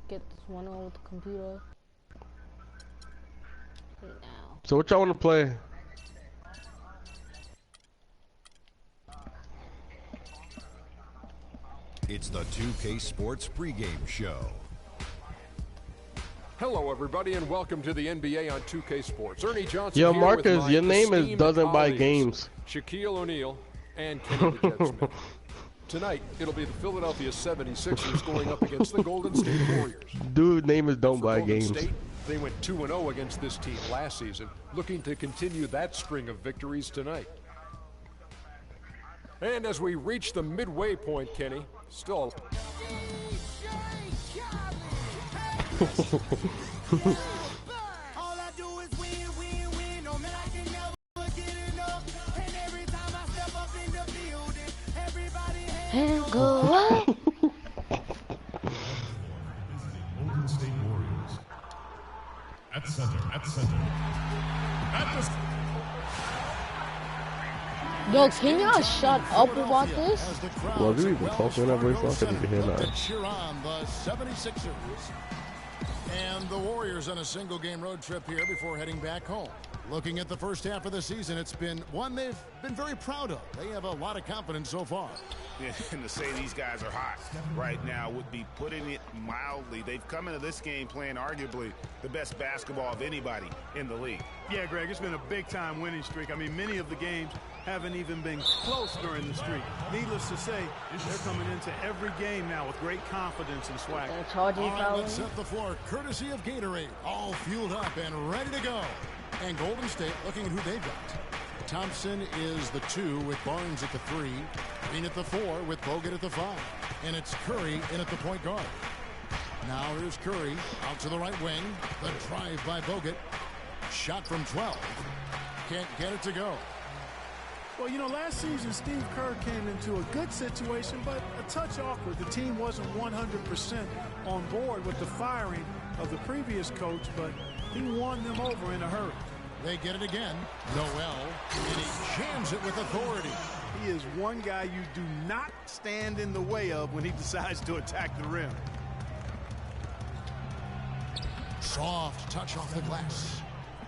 get this one on with the computer. Now. So what y'all want to play? It's the 2K Sports pregame show. Hello, everybody, and welcome to the NBA on 2K Sports. Ernie Johnson. Yo, here Marcus, with your my name is doesn't buy games. Shaquille O'Neal and Kenny the Jet Smith. Tonight, it'll be the Philadelphia 76ers going up against the Golden State Warriors. Dude, name is don't For buy Golden games. State, they went 2-0 against this team last season, looking to continue that string of victories tonight. And as we reach the midway point, Kenny, still... And go away. Golden State Warriors. At center. Yo, can y'all shut up about this? Well, we even talk whenever it's off, I couldn't hear that. Cheer on the 76ers. And the Warriors on a single-game road trip here before heading back home. Looking at the first half of the season, it's been one they've been very proud of. They have a lot of confidence so far. Yeah, and to say these guys are hot right now would be putting it mildly. They've come into this game playing arguably the best basketball of anybody in the league. Yeah, Greg, it's been a big-time winning streak. I mean, many of the games haven't even been close during the streak. Needless to say, they're coming into every game now with great confidence and swag. All right, let's set the floor, courtesy of Gatorade. All fueled up and ready to go. And Golden State looking at who they've got. Thompson is the 2 with Barnes at the 3. Green at the 4 with Bogut at the 5. And it's Curry in at the point guard. Now here's Curry out to the right wing. The drive by Bogut. Shot from 12. Can't get it to go. Well, you know, last season, Steve Kerr came into a good situation, but a touch awkward. The team wasn't 100% on board with the firing of the previous coach, but he won them over in a hurry. They get it again. Noel, and he jams it with authority. He is one guy you do not stand in the way of when he decides to attack the rim. Soft touch off the glass.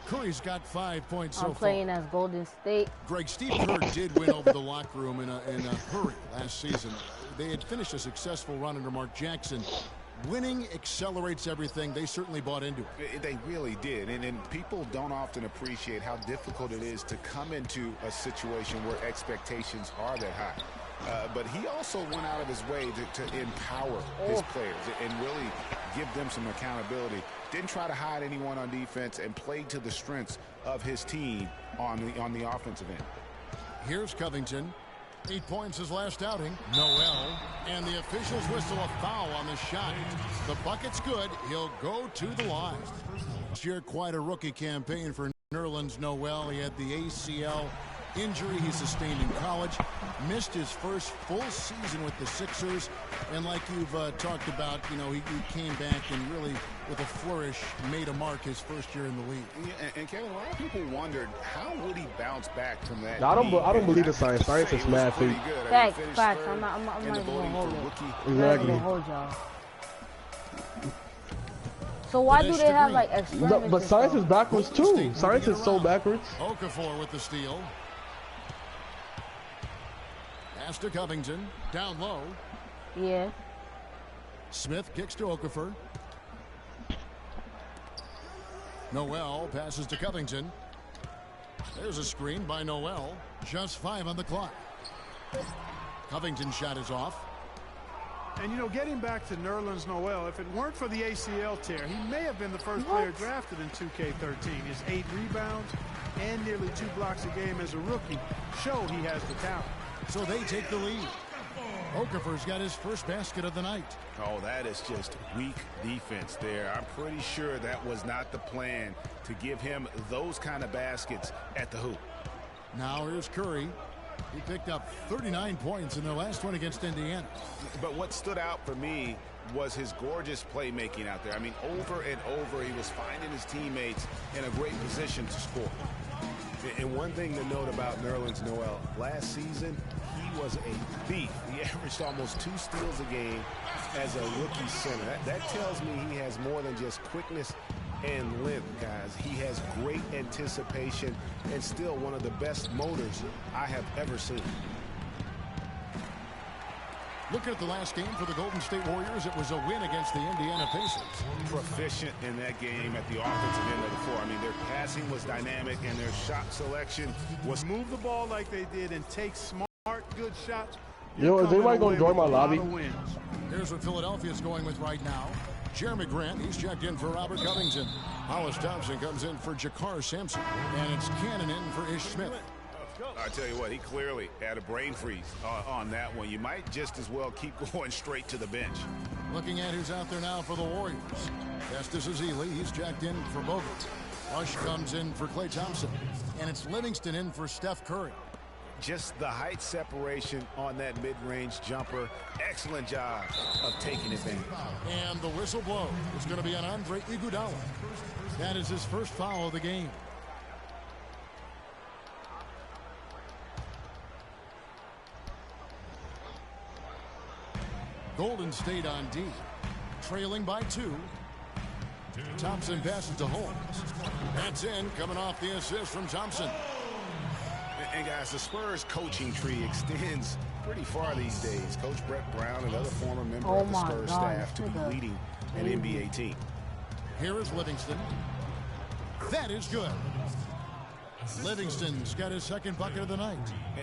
Curry's got 5 points so far. I'm playing as Golden State. Greg, Steve Kerr did win over the locker room in a hurry last season. They had finished a successful run under Mark Jackson. Winning accelerates everything. They certainly bought into it. They really did. And people don't often appreciate how difficult it is to come into a situation where expectations are that high. But he also went out of his way to empower his players and really give them some accountability. Didn't try to hide anyone on defense and played to the strengths of his team on the offensive end. Here's Covington. 8 points his last outing. Noel. And the officials whistle a foul on the shot. The bucket's good. He'll go to the line. This year, quite a rookie campaign for Nerlens Noel. He had the ACL injury he sustained in college. Missed his first full season with the Sixers. And like you've talked about, you know, he came back and really, with a flourish, made a mark his first year in the league. Yeah, and Kevin, a lot of people wondered how would he bounce back from that. I don't believe the science. Science is mad fake. Facts. I'm not even gonna hold it. Exactly. I'm not even gonna hold y'all. So why do they have like experiments? But science is backwards too. Science is so backwards. Okafor with the steal. Pass to Covington. Down low. Yeah. Smith kicks to Okafor. Noel passes to Covington. There's a screen by Noel. Just 5 on the clock. Covington's shot is off. And, you know, getting back to Nerlens Noel, if it weren't for the ACL tear, he may have been the first player drafted in 2K13. His 8 rebounds and nearly 2 blocks a game as a rookie show he has the talent. So they take the lead. Okafor's got his first basket of the night. Oh, that is just weak defense there. I'm pretty sure that was not the plan to give him those kind of baskets at the hoop. Now here's Curry. He picked up 39 points in their last one against Indiana. But what stood out for me was his gorgeous playmaking out there. I mean, over and over, he was finding his teammates in a great position to score. And one thing to note about Nerlens Noel, last season, he was a thief. He averaged almost 2 steals a game as a rookie center. That tells me he has more than just quickness and length, guys. He has great anticipation and still one of the best motors I have ever seen. Looking at the last game for the Golden State Warriors, it was a win against the Indiana Pacers. Proficient in that game at the offensive end of the floor. I mean, their passing was dynamic and their shot selection was... Move the ball like they did and take smart, good shots. Yo, is anybody going to join my lobby? Here's what Philadelphia's going with right now. Jeremy Grant, he's checked in for Robert Covington. Hollis Thompson comes in for Jakar Sampson. And it's Cannon in for Ish Smith. I tell you what, he clearly had a brain freeze on that one. You might just as well keep going straight to the bench. Looking at who's out there now for the Warriors. Festus Ezeli, he's checked in for Bogut. Rush comes in for Klay Thompson. And it's Livingston in for Steph Curry. Just the height separation on that mid-range jumper. Excellent job of taking advantage. And the whistle blow is going to be on Andre Iguodala. That is his first foul of the game. Golden State on D, trailing by 2. Thompson passes to Holmes. That's in, coming off the assist from Thompson. And guys, the Spurs coaching tree extends pretty far these days. Coach Brett Brown, another former member of the Spurs staff, to be leading an NBA team. Here is Livingston. That is good. Livingston's got his second bucket of the night.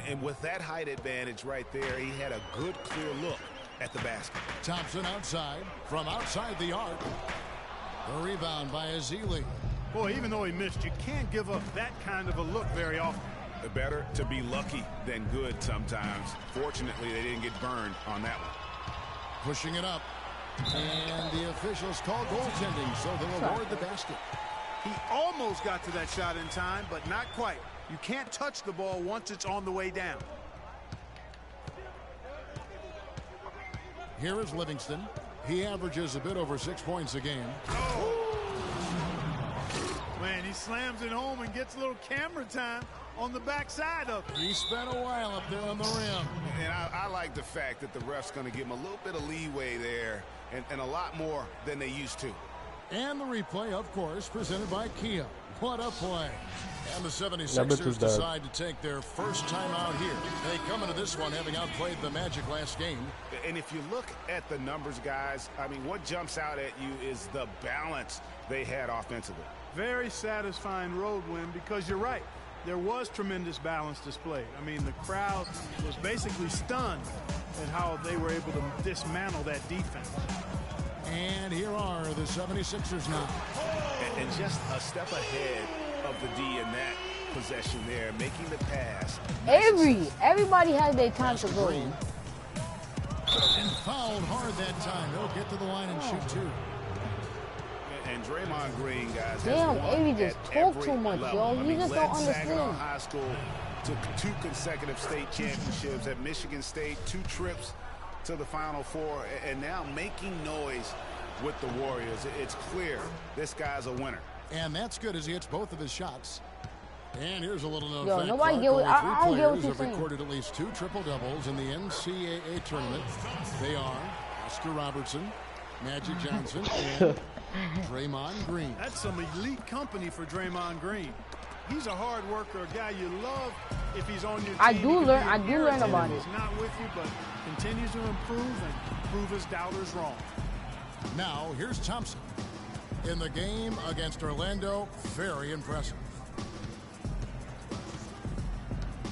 And with that height advantage right there, he had a good, clear look at the basket. Thompson outside, from outside the arc. The rebound by Ezeli. Boy, even though he missed, you can't give up that kind of a look very often. Better to be lucky than good sometimes. Fortunately, they didn't get burned on that one. Pushing it up. And the officials call goaltending, so they'll award the basket. He almost got to that shot in time, but not quite. You can't touch the ball once it's on the way down. Here is Livingston. He averages a bit over 6 points a game. Man, he slams it home and gets a little camera time on the backside of it. He spent a while up there on the rim. And I like the fact that the ref's going to give him a little bit of leeway there and a lot more than they used to. And the replay, of course, presented by Kia. What a play. And the 76ers decide to take their first time out here. They come into this one having outplayed the Magic last game. And if you look at the numbers, guys, I mean, what jumps out at you is the balance they had offensively. Very satisfying road win because you're right. There was tremendous balance displayed. I mean, the crowd was basically stunned at how they were able to dismantle that defense. And here are the 76ers now. And just a step ahead of the D in that possession there, making the pass. Everybody has their time to go. And fouled hard that time. They'll get to the line and shoot 2. And Draymond Green, guys, damn, Avery just talk too much, yo. You just don't understand. High school took 2 consecutive state championships at Michigan State, 2 trips to the Final Four, and now making noise with the Warriors. It's clear this guy's a winner. And that's good as he hits both of his shots. And here's a little known fact. Nobody get what, I don't get what you're saying. Have recorded at least 2 triple-doubles in the NCAA tournament. They are Oscar Robertson, Magic Johnson, and Draymond Green. That's some elite company for Draymond Green. He's a hard worker, a guy you love if he's on your team. I do learn about it. He's not with you, but continues to improve and prove his doubters wrong. Now, here's Thompson. In the game against Orlando, very impressive.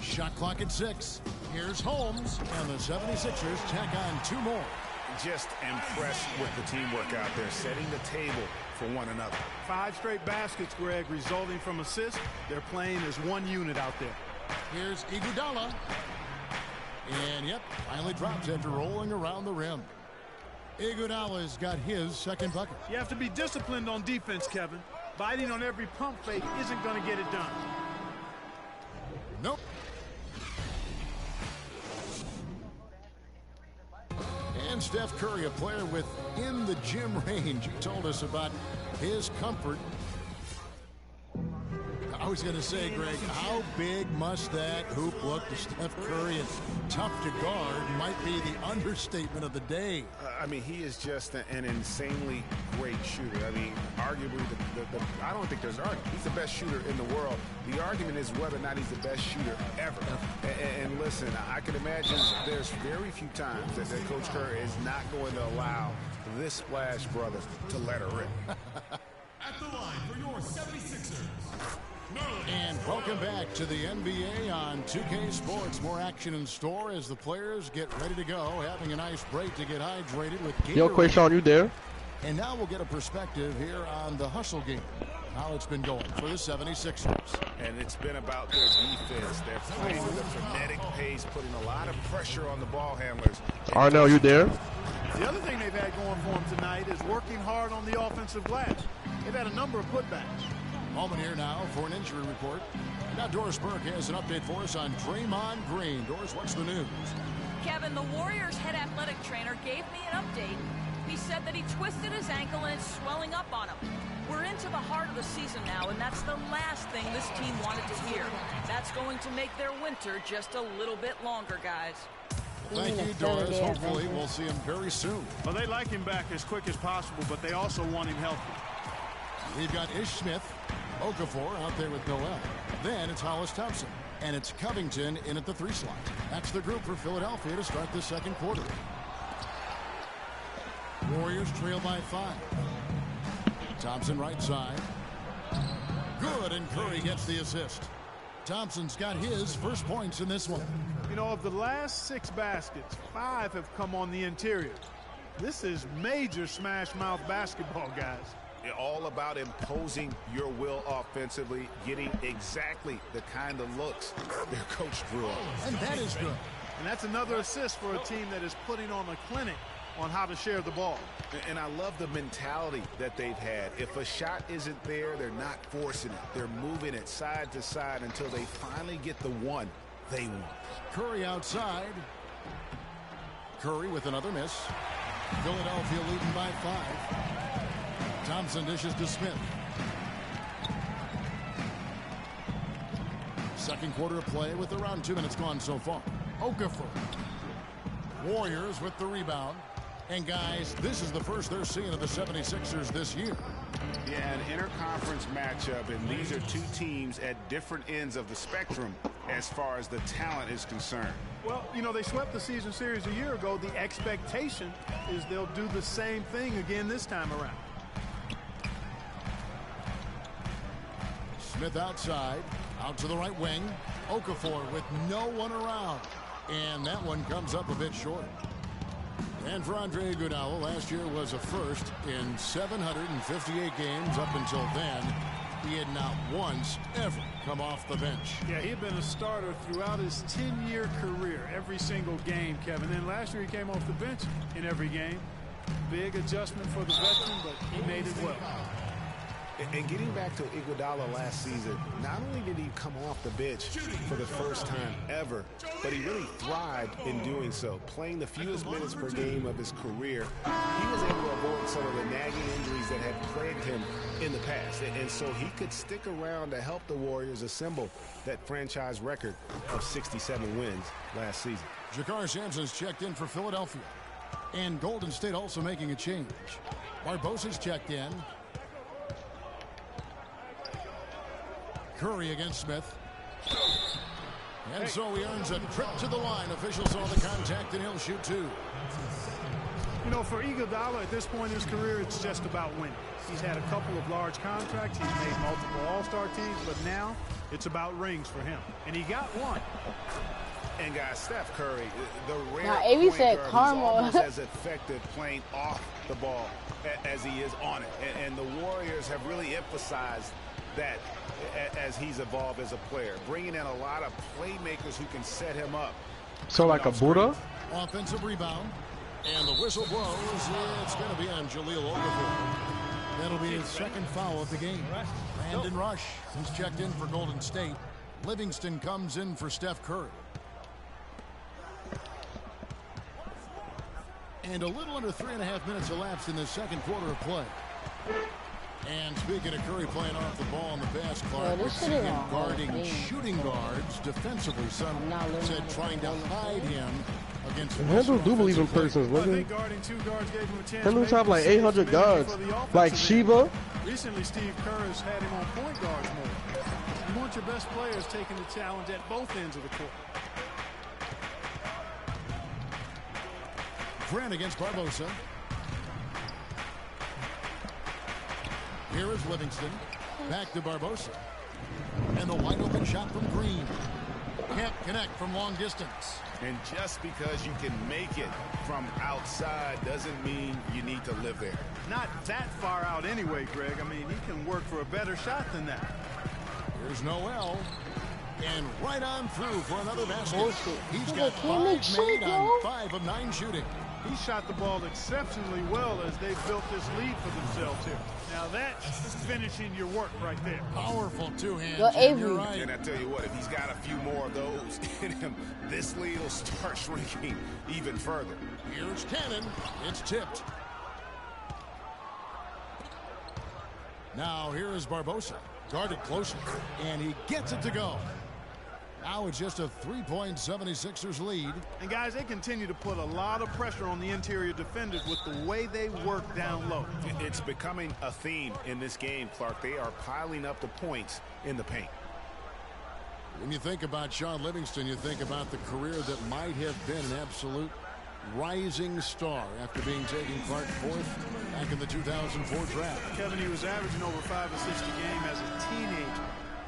Shot clock at 6. Here's Holmes, and the 76ers tack on 2 more. Just impressed with the teamwork out there, setting the table for one another. 5 straight baskets, Greg, resulting from assists. They're playing as one unit out there. Here's Iguodala. And, yep, finally drops after rolling around the rim. Iguodala's got his second bucket. You have to be disciplined on defense, Kevin. Biting on every pump fake isn't going to get it done. Nope. And Steph Curry, a player within the gym range, told us about his comfort I was going to say, Greg, how big must that hoop look to Steph Curry? And tough to guard might be the understatement of the day. I mean, he is just an insanely great shooter. I mean, arguably, I don't think there's an argument. He's the best shooter in the world. The argument is whether or not he's the best shooter ever. And listen, I can imagine there's very few times that Coach Kerr is not going to allow this Splash brother to let her rip. At the line for your 76ers. And welcome back to the NBA on 2K Sports. More action in store as the players get ready to go, having a nice break to get hydrated with Gatorade. Yo, Quayshawn, you there? And now we'll get a perspective here on the hustle game, how it's been going for the 76ers. And it's been about their defense. They're playing with a frenetic pace, putting a lot of pressure on the ball handlers. Arnell, you there? The other thing they've had going for them tonight is working hard on the offensive glass. They've had a number of putbacks. Moment here now for an injury report. Now Doris Burke has an update for us on Draymond Green. Doris, what's the news? Kevin, the Warriors head athletic trainer gave me an update. He said that he twisted his ankle and it's swelling up on him. We're into the heart of the season now, and that's the last thing this team wanted to hear. That's going to make their winter just a little bit longer, guys. Thank you, Doris. Hopefully we'll see him very soon. Well, they like him back as quick as possible, but they also want him healthy. We've got Ish Smith, Okafor out there with Noel. Then it's Hollis Thompson. And it's Covington in at the 3 slot. That's the group for Philadelphia to start the second quarter. Warriors trail by 5. Thompson right side. Good, and Curry gets the assist. Thompson's got his first points in this one. You know, of the last 6 baskets, 5 have come on the interior. This is major smash mouth basketball, guys. All about imposing your will offensively, getting exactly the kind of looks their coach drew on. And that is good. And that's another assist for a team that is putting on a clinic on how to share the ball. And I love the mentality that they've had. If a shot isn't there, they're not forcing it. They're moving it side to side until they finally get the one they want. Curry outside. Curry with another miss. Philadelphia leading by 5. Thompson dishes to Smith. Second quarter of play with around 2 minutes gone so far. Okafor. Warriors with the rebound. And guys, this is the first they're seeing of the 76ers this year. Yeah, an interconference matchup, and these are 2 teams at different ends of the spectrum as far as the talent is concerned. Well, you know, they swept the season series a year ago. The expectation is they'll do the same thing again this time around. Smith outside, out to the right wing. Okafor with no one around. And that one comes up a bit short. And for Andre Iguodala, last year was a first in 758 games. Up until then, he had not once ever come off the bench. Yeah, he had been a starter throughout his 10-year career, every single game, Kevin. Then last year he came off the bench in every game. Big adjustment for the veteran, but he made it well. And getting back to Iguodala last season, not only did he come off the bench for the first time ever, but he really thrived in doing so. Playing the fewest minutes per game of his career, he was able to avoid some of the nagging injuries that had plagued him in the past. And so he could stick around to help the Warriors assemble that franchise record of 67 wins last season. Jakar Sampson's checked in for Philadelphia. And Golden State also making a change. Barbosa's checked in. Curry against Smith. And so he earns a trip to the line. Officials saw the contact, and he'll shoot 2. You know, for Iguodala at this point in his career, it's just about winning. He's had a couple of large contracts. He's made multiple All-Star teams, but now it's about rings for him. And he got one. And guys, Steph Curry, the rare Now, Avery point said guard who's karma. almost as effective playing off the ball as he is on it. And the Warriors have really emphasized that as he's evolved as a player, bringing in a lot of playmakers who can set him up. So like a Buddha? Offensive rebound. And the whistle blows. It's going to be on Jahlil Okafor. That'll be his second foul of the game. Brandon Rush, who's checked in for Golden State. Livingston comes in for Steph Curry. And a little under 3.5 minutes elapsed in the second quarter of play. And speaking of Curry playing off the ball in the pass, Clark, Yeah, we're this shit seeing is him a guarding hard game. shooting guards defensively. Some said trying to hide him against. Handles do believe in persons, I nigga. think guarding two guards gave him a chance. Handles maybe have like to see 800 some guards. energy for the offensive Like end. Sheba. Recently, Steve Kerr has had him on point guards more. You want your best players taking the challenge at both ends of the court. Grant against Barbosa. Here is Livingston. Back to Barbosa. And the wide open shot from Green. Can't connect from long distance. And just because you can make it from outside doesn't mean you need to live there. Not that far out anyway, Greg. I mean, he can work for a better shot than that. Here's Noel. And right on through for another basket. Bullshit. He's Nigga got can't make 5 shit, made yo. on 5 of 9 shooting. He shot the ball exceptionally well as they built this lead for themselves here. Now that's finishing your work right there. Powerful two-hand. Yo, Jim, you're Avery. right. And I tell you what, if he's got a few more of those in him, this lead will start shrinking even further. Here's Cannon. It's tipped. Now here is Barbosa. Guarded closely. And he gets it to go. Now it's just a 3-point 76ers lead. And guys, they continue to put a lot of pressure on the interior defenders with the way they work down low. It's becoming a theme in this game, Clark. They are piling up the points in the paint. When you think about Sean Livingston, you think about the career that might have been an absolute rising star after being taken Clark fourth back in the 2004 draft. Kevin, he was averaging over 5 assists a game as a teenager.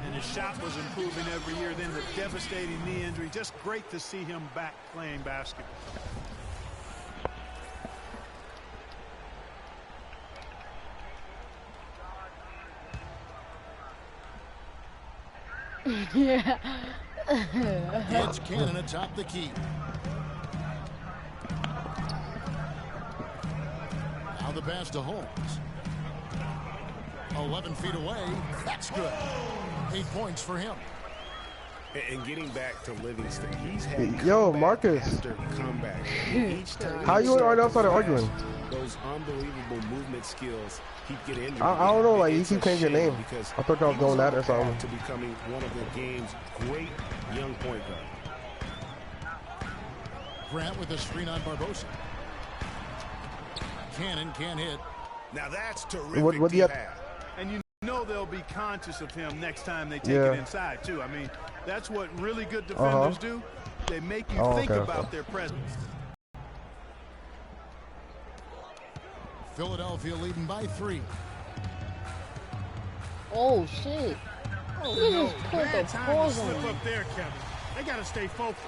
And his shot was improving every year. Then the devastating knee injury. Just great to see him back playing basketball. Yeah. It's Cannon atop the key. Now the pass to Holmes. 11 feet away. That's good. 8 points for him. And getting back to Livingston, he's had Yo, comeback Marcus. after comeback. Each time How you and Arnell started arguing? Those unbelievable movement skills keep getting injured. I don't know, like, you It's keep a changing your shame name. because I thought y'all was he going on at it or the path something. to becoming one of the game's great young point guard. Grant with a screen on Barbosa. Cannon can't hit. Now that's terrific. What do you have? D-pad. And you know they'll be conscious of him next time they take Yeah. it inside, too. I mean, that's what really good defenders do. They make you think about their presence. Philadelphia leading by 3. Oh, shit. Oh, You no. just put the Bad time to pause slip on up there, Kevin. They got to stay focused.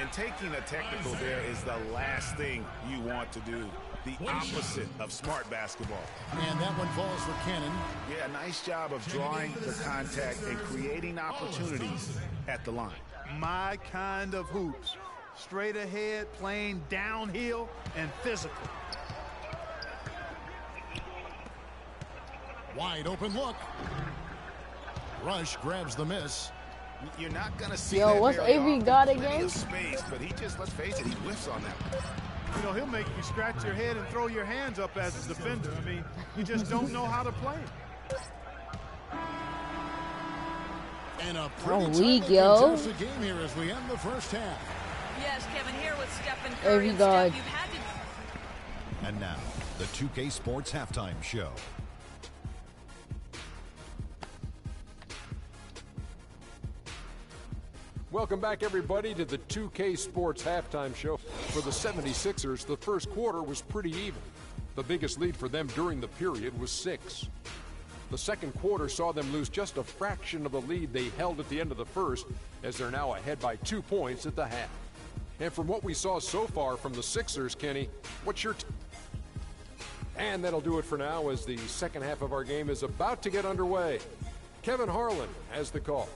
And taking a technical there is the last thing you want to do. The opposite of smart basketball. And that one falls for Cannon. Yeah, nice job of drawing the contact and creating opportunities at the line. My kind of hoops. Straight ahead, playing downhill, and physical. Wide open look. Rush grabs the miss. You're not going to see Yo, that what's very Avery often. got Plenty again? of space, but he just, let's face it, he whiffs on that. You know, he'll make you scratch your head and throw your hands up as a defender. I mean, you just don't know how to play it. And a pretty weak, tightly yo. contested game here as we end the first half. Yes, Kevin, here with Stephen Curry. Every And guard. Steph, you've had to And now, the 2K Sports Halftime Show. Welcome back, everybody, to the 2K Sports Halftime Show. For the 76ers, the first quarter was pretty even. The biggest lead for them during the period was 6. The second quarter saw them lose just a fraction of the lead they held at the end of the first, as they're now ahead by 2 points at the half. And from what we saw so far from the Sixers, Kenny, what's your And that'll do it for now, as the second half of our game is about to get underway. Kevin Harlan has the call.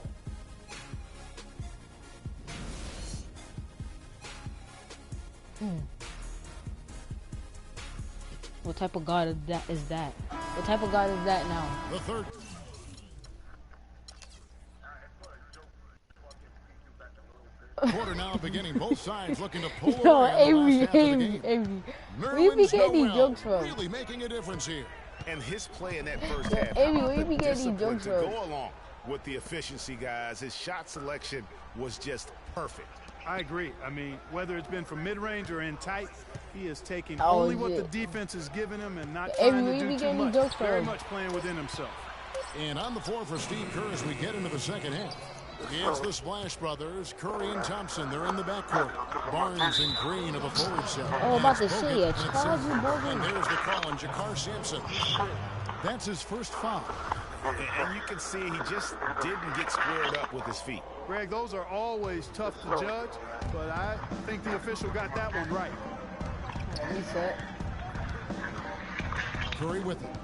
What type of guard is that? What type of guard is that now? The third. Quarter now beginning. Both sides looking to pull Yo, away in the last half of the Avery, game. Avery. Where you be Nerlens getting these Noel jokes from? really making a difference here. And his play in that first half, Amy, how about where you the be getting these discipline jokes to from? go along with the efficiency, guys. His shot selection was just perfect. I agree. I mean, whether it's been from mid-range or in tight, he is taking Oh, only what yeah. the defense is giving him and not Amy, trying where to you be do too getting these much. jokes Very from? much playing within himself. And on the floor for Steve Kerr as we get into the second half. It's the Splash Brothers, Curry and Thompson. They're in the backcourt. Barnes and Green of a forward set. Oh, I'm about to It's say Bogut, it. and it's Charles Sampson. Bogut. And there's the call on Jakar Sampson. That's his first foul. And you can see he just didn't get squared up with his feet. Greg, those are always tough to judge, but I think the official got that one right. Reset. Curry with it.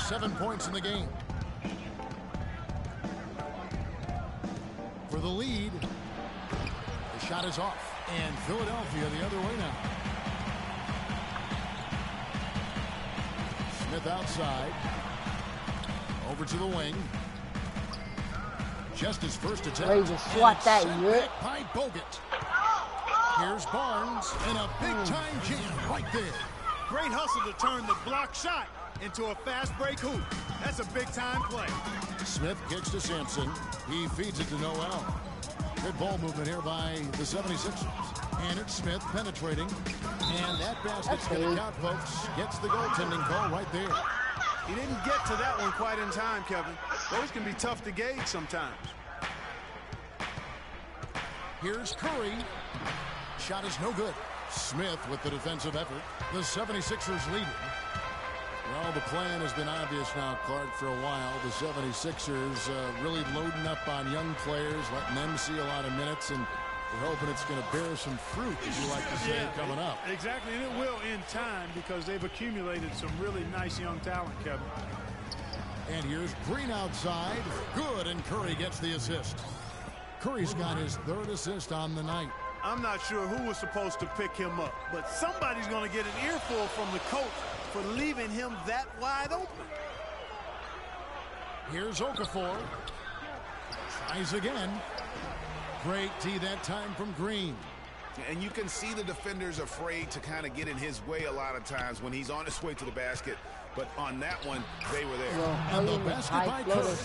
7 points in the game. For the lead. The shot is off. And Philadelphia the other way now. Smith outside. Over to the wing. Just his first attempt. Ready to swat that, Sent yeah. back by Bogut. Here's Barnes and a big-time jam right there. Great hustle to turn the block shot into a fast break hoop. That's a big-time play. Smith kicks to Sampson. He feeds it to Noel. Good ball movement here by the 76ers. And it's Smith penetrating. And that basket's going to count, folks. Gets the goaltending call right there. He didn't get to that one quite in time, Kevin. Those can be tough to gauge sometimes. Here's Curry. Shot is no good. Smith with the defensive effort. The 76ers leading. Well, the plan has been obvious now, Clark, for a while. The 76ers really loading up on young players, letting them see a lot of minutes, and we're hoping it's going to bear some fruit, as you like to say, coming up. Exactly, and it will in time because they've accumulated some really nice young talent, Kevin. And here's Green outside. Good, and Curry gets the assist. Curry's got his third assist on the night. I'm not sure who was supposed to pick him up, but somebody's going to get an earful from the coach for leaving him that wide open. Here's Okafor. Tries again. Great tee that time from Green. And you can see the defenders afraid to kind of get in his way a lot of times when he's on his way to the basket. But on that one, they were there. And the basket by Curry.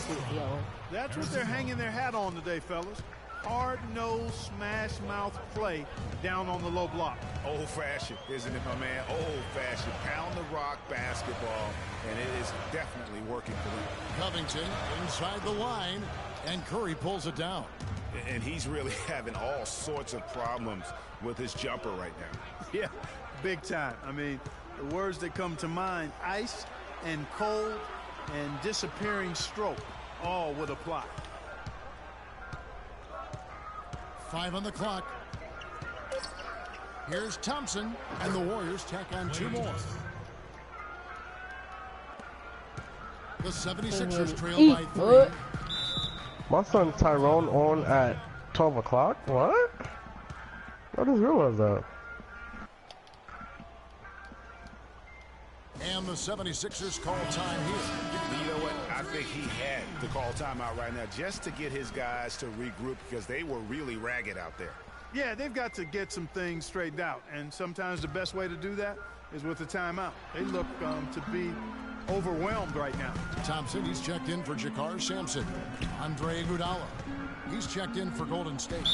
That's what they're hanging their hat on today, fellas. Hard-nosed, smash-mouth play down on the low block. Old-fashioned, isn't it, my man? Old-fashioned. Pound the rock basketball, and it is definitely working for them. Covington inside the line, and Curry pulls it down. And he's really having all sorts of problems with his jumper right now. Yeah, big time. I mean, the words that come to mind, ice and cold and disappearing stroke, all would apply. 5 on the clock. Here's Thompson, and the Warriors tack on 2 more. The 76ers trail by 3. My son Tyrone on at 12 o'clock? What? I just realized that. And the 76ers call time here. You know what? I think he had to call timeout right now just to get his guys to regroup because they were really ragged out there. Yeah, they've got to get some things straightened out, and sometimes the best way to do that is with a timeout. They look to be overwhelmed right now. Thompson, he's checked in for Jakar Sampson. Andre Iguodala, he's checked in for Golden State.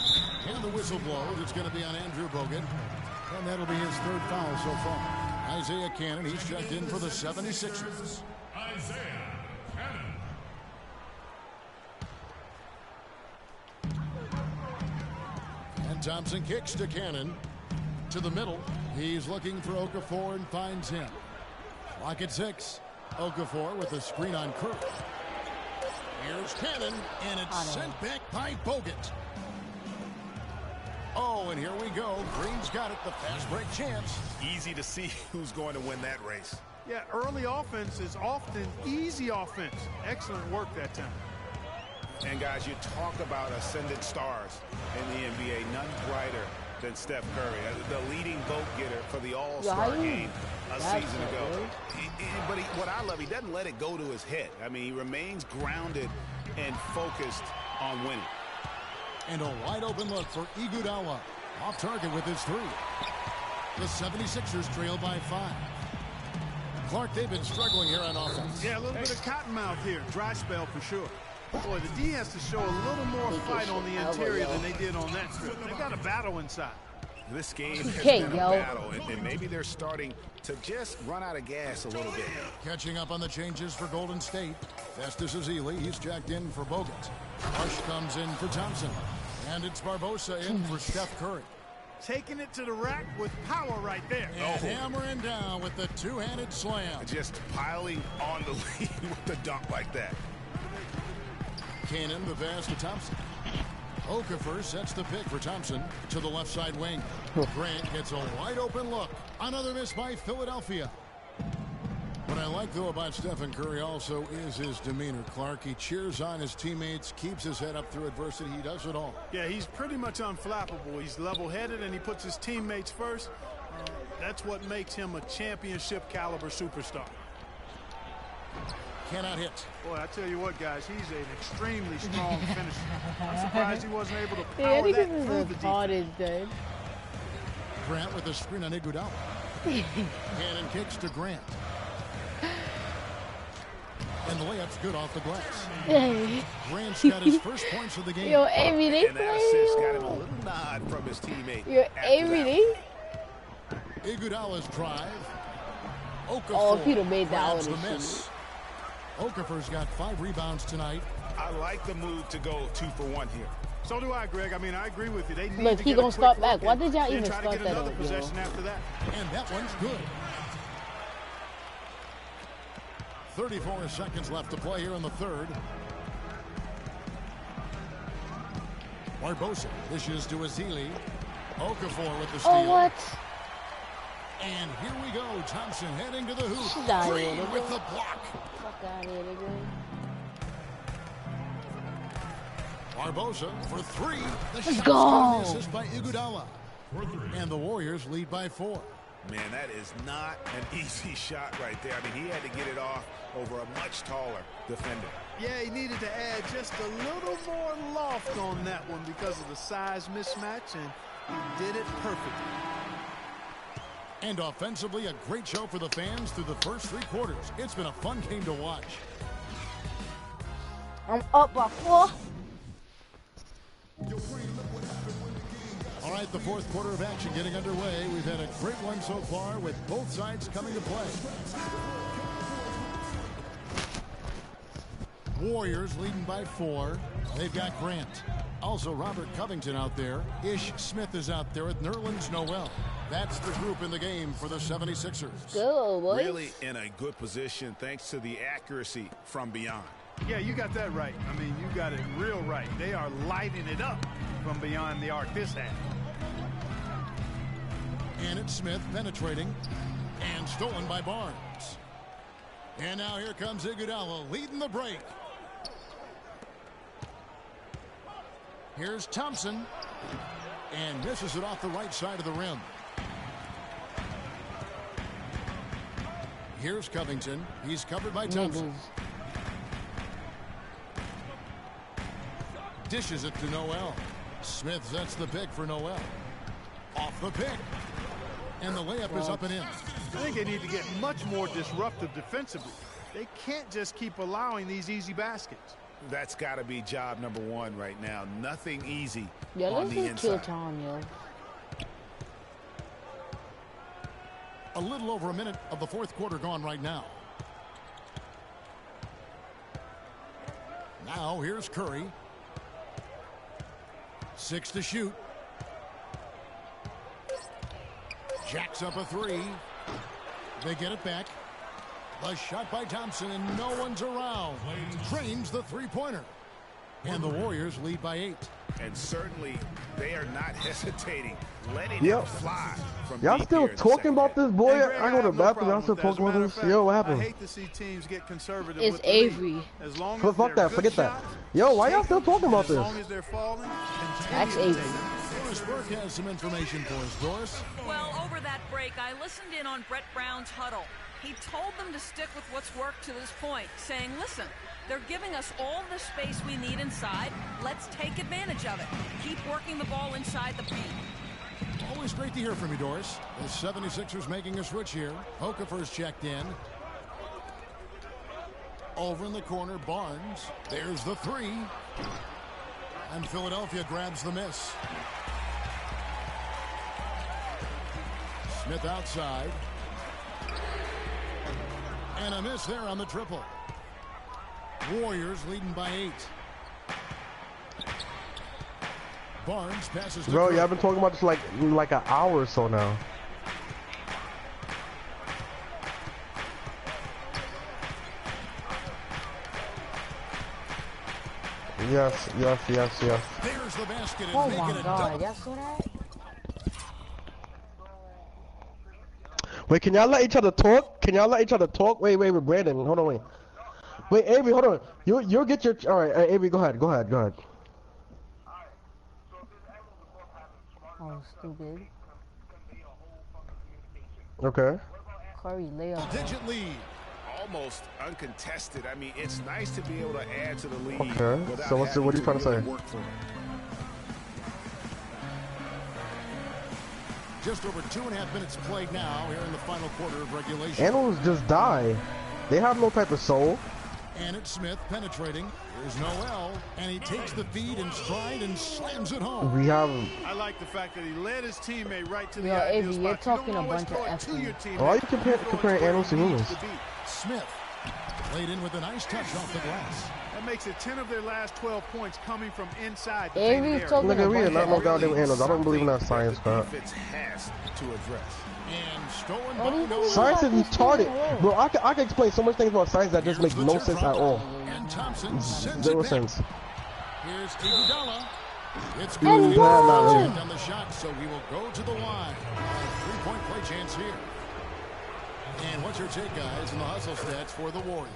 And the whistle blows. It's going to be on Andrew Bogut, and that'll be his 3rd foul so far. Isaiah Cannon, he's checked in for the 76ers. Isaiah Cannon. And Thompson kicks to Cannon. To the middle. He's looking for Okafor and finds him. Clock at 6. Okafor with a screen on Curry. Here's Cannon, and it's sent back by Bogut. Oh, and here we go. Green's got it, the fast break chance. Easy to see who's going to win that race. Yeah, early offense is often easy offense. Excellent work that time. And guys, you talk about ascendant stars in the NBA. None brighter than Steph Curry, the leading vote getter for the All-Star game a season ago. But what I love, he doesn't let it go to his head. I mean, he remains grounded and focused on winning. And a wide open look for Iguodala. Off target with his 3. The 76ers trail by 5. Clark, they've been struggling here on offense. Yeah, a little bit of cottonmouth here. Dry spell for sure. Boy, the D has to show a little more fight on the interior than they did on that strip. They got a battle inside. This game has been a battle, and maybe they're starting to just run out of gas a little bit. Catching up on the changes for Golden State. Festus Ezeli, he's jacked in for Bogut. Rush comes in for Thompson. And it's Barbosa in for Steph Curry. Taking it to the rack with power right there. And hammering down with the two-handed slam. Just piling on the lead with the dunk like that. Cannon, the pass to Thompson. Okafor sets the pick for Thompson to the left side wing. Grant gets a wide open look. Another miss by Philadelphia. What I like, though, about Stephen Curry also is his demeanor. Clark, he cheers on his teammates, keeps his head up through adversity. He does it all. Yeah, he's pretty much unflappable. He's level-headed, and he puts his teammates first. That's what makes him a championship-caliber superstar. Cannot hit. Boy, I tell you what, guys, he's an extremely strong finisher. I'm surprised he wasn't able to I power think that this through is the retarded, defense. dude. Grant with a screen on Iguodala. Cannon kicks to Grant. And the layup's good off the glass. Grant's got his first points of the game. Yo, Avery, they And that assist got him a little nod from his teammate. Yo, Avery. Iguodala's drive. Okafor. Oh, if he'd have made that, I grabs would've the miss. Okafor's got 5 rebounds tonight. I like the move to go 2 for 1 here. So do I, Greg. I mean, I agree with you. They need Look, to he get a gonna quick start look back. Why and did y'all then even try to start get that another up, possession yo? after that. And that one's good. 34 seconds left to play here in the third. Barbosa dishes to Ezeli. Okafor with the steal. Oh, what? And here we go. Thompson heading to the hoop. She's out Green here, with the block. Fuck out of here, nigga. Barbosa for 3. The Let's shot's go. good. The assist by Iguodala. And the Warriors lead by 4. Man, that is not an easy shot right there. I mean, he had to get it off over a much taller defender. Yeah, he needed to add just a little more loft on that one because of the size mismatch, and he did it perfectly. And offensively, a great show for the fans through the first 3 quarters. It's been a fun game to watch. I'm up by 4. All right, the fourth quarter of action getting underway. We've had a great one so far with both sides coming to play. Warriors leading by 4. They've got Grant. Also Robert Covington out there. Ish Smith is out there with Nerlens Noel. That's the group in the game for the 76ers. Go, boys. Really in a good position thanks to the accuracy from beyond. Yeah, you got that right. I mean, you got it real right. They are lighting it up from beyond the arc this half. And it's Smith penetrating and stolen by Barnes. And now here comes Iguodala leading the break. Here's Thompson and misses it off the right side of the rim. Here's Covington. He's covered by Thompson. Dishes it to Noel. Smith sets the pick for Noel. Off the pick. And the layup is up and in. I think they need to get much more disruptive defensively. They can't just keep allowing these easy baskets. That's got to be job number 1 right now. Nothing easy Yeah, on let's the just kill inside. time, yo. A little over a minute of the fourth quarter gone right now. Now here's Curry. 6 to shoot. Jacks up a 3. They get it back. The shot by Thompson, and no one's around. Drains the three-pointer. And the Warriors lead by 8. And certainly they are not hesitating, letting Yep. it fly from Y'all deep still here in the talking second about half. this boy? And Greg, I go to have no the bathroom. problem Y'all still with that. As a talking about matter this? of fact, Yo, what I happened? hate to see teams get conservative It's with the lead. Avery. As long Fuck as they're that. good Forget that. shots, Yo, why y'all take still them. talking about As this? long as they're falling, That's continue to Avery. take them. Doris Burke has some information for us. Doris? Well, over that break, I listened in on Brett Brown's huddle. He told them to stick with what's worked to this point, saying, listen, they're giving us all the space we need inside. Let's take advantage of it. Keep working the ball inside the paint. Always great to hear from you, Doris. The 76ers making a switch here. Okafor's checked in. Over in the corner, Barnes. There's the three. And Philadelphia grabs the miss. Smith outside. And a miss there on the triple. Warriors leading by 8. Barnes passes to Bro, Curry. yeah, I've been talking about this like an hour or so now. Yes. There's the basket and Oh making my it god, double. y'all saw that? Wait, can y'all let each other talk? Wait, Brandon, hold on, wait. Wait, Avery, hold on. You'll get your. All right, Avery, go ahead. Oh, stupid. Okay. Curry layup. Digit lead. Almost uncontested. I mean, it's nice to be able to add to the lead. Okay. without So what are you having trying to really say? work for it. Just over 2.5 minutes played now here in the final quarter of regulation. Animals just die. They have no type of soul. And it's Smith penetrating. Here's Noel, and he takes the feed in stride and slams it home. We have. I like the fact that he led his teammate right to the Yo, ideal Avery, spot. you're You talking don't a always bunch of throw it F to your teammate. Why are you You throw it comparing to where animals to he needs humans? to be. Smith laid in with a nice touch off the glass. That makes it 10 of their last 12 points coming from inside the Avery's painted area. talking Nigga, we are not no goddamn Really animals. I don't believe in that something science, the bro. defense has to address. And stolen What do you by think? Noel. Science is retarded. Bro, I can explain so much things about science that just Here's make the no tip sense drop. at all. And Thompson sends Zero it back. sense. Here's Iguodala. It's And good. one. On the shot, so we will go to the line. A 3-point play chance here. And what's your take, guys, in the hustle stats for the Warriors?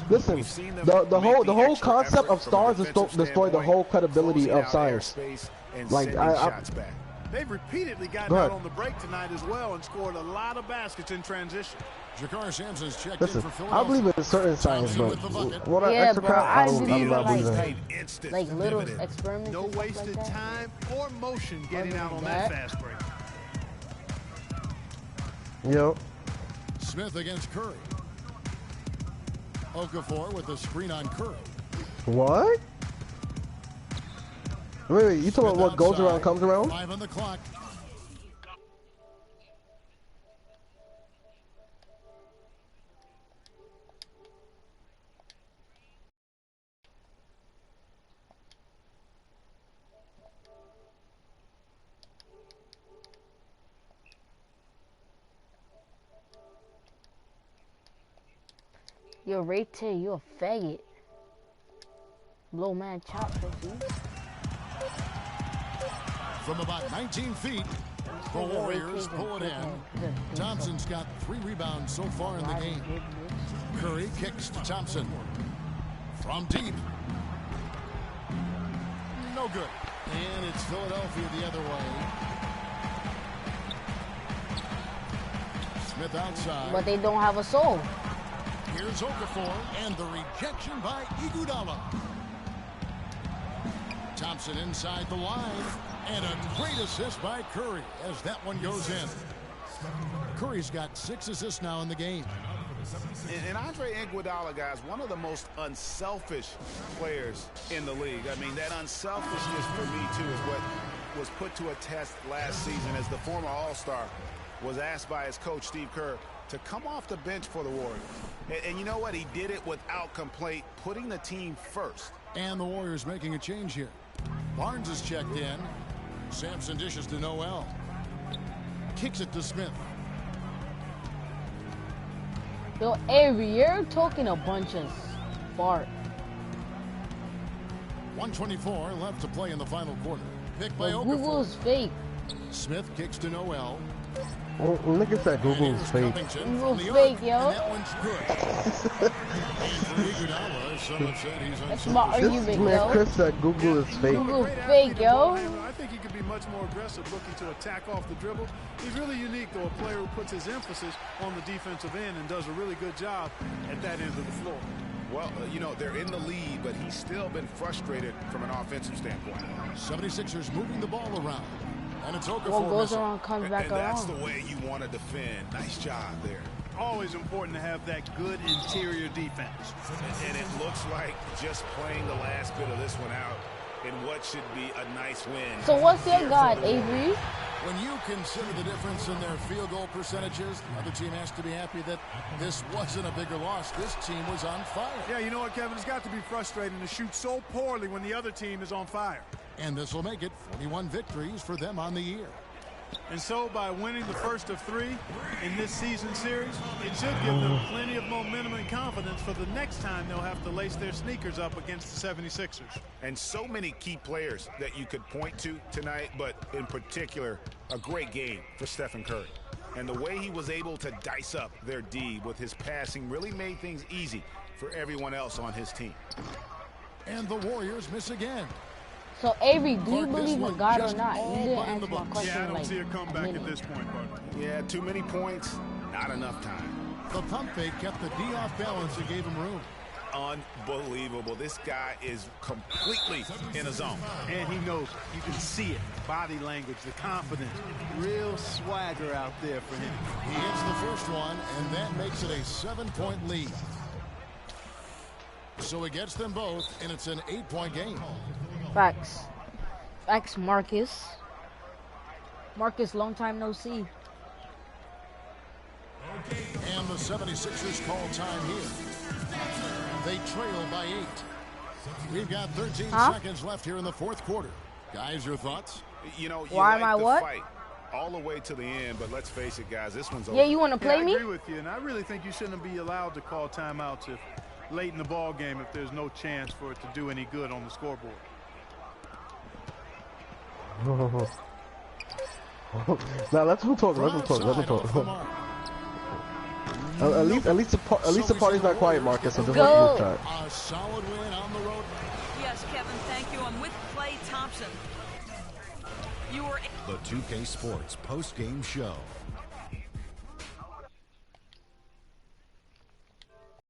Listen, We've seen them the make whole extra concept effort of from stars a defensive destroy the whole credibility closing of out science. airspace and Like, sending I- shots back. They've repeatedly gotten Go out ahead. on the break tonight as well and scored a lot of baskets in transition. Jakar Sampson's checked Listen, in for I Philadelphia. believe in certain science, but what Yeah, extra bro, crap, I I do believe not in, believe in. like Instant little dividends. experiments No and stuff wasted like that. time or motion getting Other out on than that that. fast break. Yo, Smith against Curry. Okafor with the screen on Curry. what? Wait, you talking about what goes around comes around? 5 on the clock. Yo, Ray Tay, you a faggot. Blow man chop for you. From about 19 feet, the Warriors pull it in. Thompson's got 3 rebounds so far in the game. Curry kicks to Thompson. From deep. No good. And it's Philadelphia the other way. Smith outside. But they don't have a soul. Here's Okafor, and the rejection by Iguodala. Thompson inside the line, and a great assist by Curry as that one goes in. Curry's got 6 assists now in the game. And Andre Iguodala, guys, one of the most unselfish players in the league. I mean, that unselfishness for me, too, is what was put to a test last season as the former All-Star was asked by his coach, Steve Kerr, to come off the bench for the Warriors. And you know what? He did it without complaint, putting the team first. And the Warriors making a change here. Barnes is checked in. Sampson dishes to Noel. Kicks it to Smith. Yo, Avery, you're talking a bunch of fart. 1:24 left to play in the final quarter. Picked by Yo, Okafor. Google's fake. Smith kicks to Noel. Nigga said Google is fake. Google's fake, yo. And that one's good. And for Iguodala, some have said he's That's my unselfish. argument, Man, yo. Chris said Google is fake. Google's Great fake, athlete and ball yo. handler. I think he could be much more aggressive looking to attack off the dribble. He's really unique, though, a player who puts his emphasis on the defensive end and does a really good job at that end of the floor. Well, you know, they're in the lead, but he's still been frustrated from an offensive standpoint. 76ers moving the ball around. And it's Okafor What goes missing. around comes back And that's the around. way you want to defend. Nice job there. always important to have that good interior defense. And it looks like just playing the last bit of this one out in what should be a nice win. So what's your guard, Avery? When you consider the difference in their field goal percentages, the other team has to be happy that this wasn't a bigger loss. This team was on fire. Yeah, you know what, Kevin? It's got to be frustrating to shoot so poorly when the other team is on fire. And this will make it 41 victories for them on the year. And so by winning the first of 3 in this season series, it should give them plenty of momentum and confidence for the next time they'll have to lace their sneakers up against the 76ers. And so many key players that you could point to tonight, but in particular, a great game for Stephen Curry. And the way he was able to dice up their D with his passing really made things easy for everyone else on his team. And the Warriors miss again. So Avery, do you believe in God or not? You didn't but in answer the my books. question. Yeah, I don't like see a comeback minute. at this point, Bud. Yeah, too many points, not enough time. The pump fake kept the D off balance and gave him room. Unbelievable. This guy is completely in a zone. And he knows it. You can see it. Body language, the confidence. Real swagger out there for him. He hits the first one, and that makes it a 7-point lead. So he gets them both, and it's an 8-point game. Facts. Facts, Marcus. Marcus, long time no see. And the 76ers call time here. They trail by 8. We've got 13 seconds left here in the fourth quarter. Guys, your thoughts? You know, you Why like am I the what? fight all the way to the end, but let's face it, guys, this one's over. Yeah, you want to play I me? agree with you, and I really think you shouldn't be allowed to call timeouts if late in the ball game if there's no chance for it to do any good on the scoreboard. Now let them talk. Let them talk. Let them talk. At least the party's not quiet, Marcus. So just let them try. A solid win on the road. Yes, Kevin, thank you. I'm with Klay Thompson. You were... The 2K Sports post-game show.